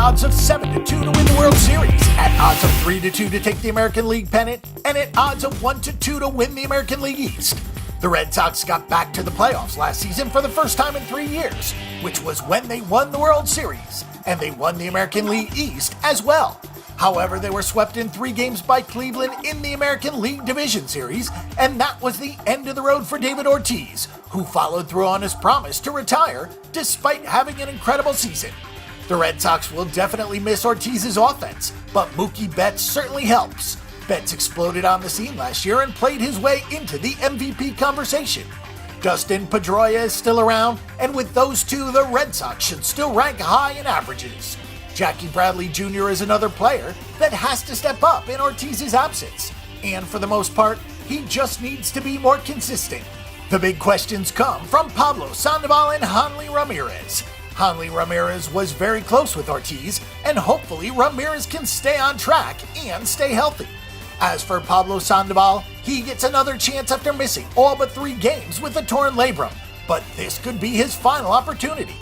odds of 7-2 to win the World Series, at odds of 3-2 to take the American League pennant, and at odds of 1-2 to win the American League East. The Red Sox got back to the playoffs last season for the first time in 3 years, which was when they won the World Series, and they won the American League East as well. However, they were swept in 3 games by Cleveland in the American League Division Series, and that was the end of the road for David Ortiz, who followed through on his promise to retire despite having an incredible season. The Red Sox will definitely miss Ortiz's offense, but Mookie Betts certainly helps. Betts exploded on the scene last year and played his way into the MVP conversation. Dustin Pedroia is still around, and with those two, the Red Sox should still rank high in averages. Jackie Bradley Jr. is another player that has to step up in Ortiz's absence, and for the most part, he just needs to be more consistent. The big questions come from Pablo, Sandoval, and Hanley Ramirez. Hanley Ramirez was very close with Ortiz, and hopefully Ramirez can stay on track and stay healthy. As for Pablo Sandoval, he gets another chance after missing all but 3 games with a torn labrum, but this could be his final opportunity.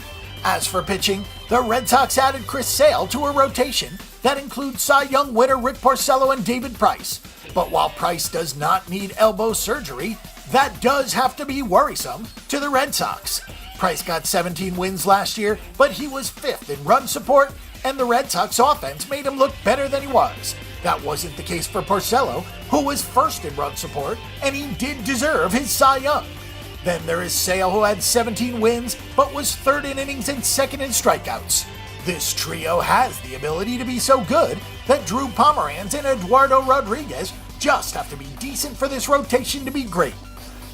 As for pitching, the Red Sox added Chris Sale to a rotation that includes Cy Young winner Rick Porcello and David Price. But while Price does not need elbow surgery, that does have to be worrisome to the Red Sox. Price got 17 wins last year, but he was 5th in run support, and the Red Sox offense made him look better than he was. That wasn't the case for Porcello, who was 1st in run support, and he did deserve his Cy Young. Then there is Sale, who had 17 wins, but was 3rd in innings and 2nd in strikeouts. This trio has the ability to be so good that Drew Pomeranz and Eduardo Rodriguez just have to be decent for this rotation to be great.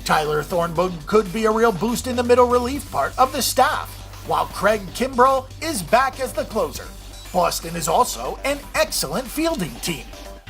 Tyler Thornburg could be a real boost in the middle relief part of the staff, while Craig Kimbrell is back as the closer. Boston is also an excellent fielding team.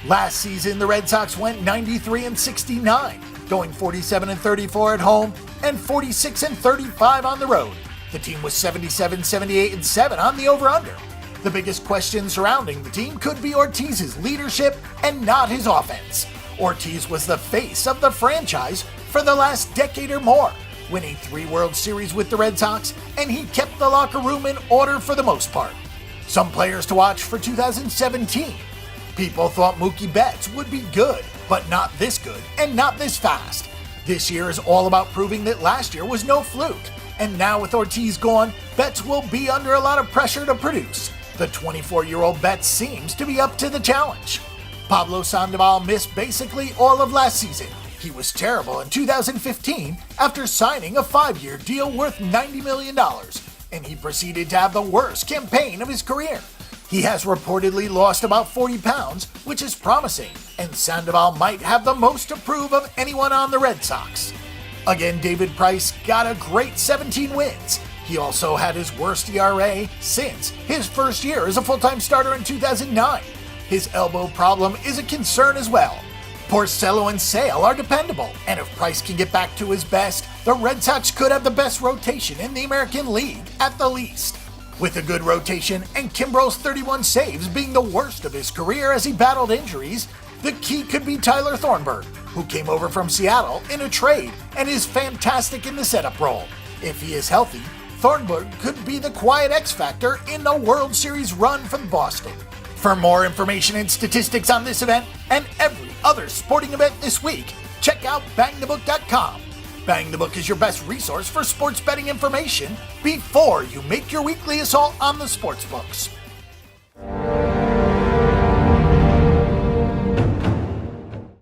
Last season, the Red Sox went 93-69, going 47-34 at home and 46-35 on the road. The team was 77-78-7 on the over-under. The biggest question surrounding the team could be Ortiz's leadership and not his offense. Ortiz was the face of the franchise for the last decade or more, winning 3 World Series with the Red Sox, and he kept the locker room in order for the most part. Some players to watch for 2017. People thought Mookie Betts would be good, but not this good and not this fast. This year is all about proving that last year was no fluke, and now with Ortiz gone, Betts will be under a lot of pressure to produce. The 24-year-old Betts seems to be up to the challenge. Pablo Sandoval missed basically all of last season. He was terrible in 2015 after signing a 5-year deal worth $90 million, and he proceeded to have the worst campaign of his career. He has reportedly lost about 40 pounds, which is promising, and Sandoval might have the most to prove of anyone on the Red Sox. Again, David Price got a great 17 wins. He also had his worst ERA since his first year as a full-time starter in 2009. His elbow problem is a concern as well. Porcello and Sale are dependable, and if Price can get back to his best, the Red Sox could have the best rotation in the American League at the least. With a good rotation and Kimbrell's 31 saves being the worst of his career as he battled injuries, the key could be Tyler Thornburg, who came over from Seattle in a trade and is fantastic in the setup role. If he is healthy, Thornburg could be the quiet X factor in the World Series run from Boston. For more information and statistics on this event and every other sporting event this week, check out bangthebook.com. Bang the Book is your best resource for sports betting information before you make your weekly assault on the sports books.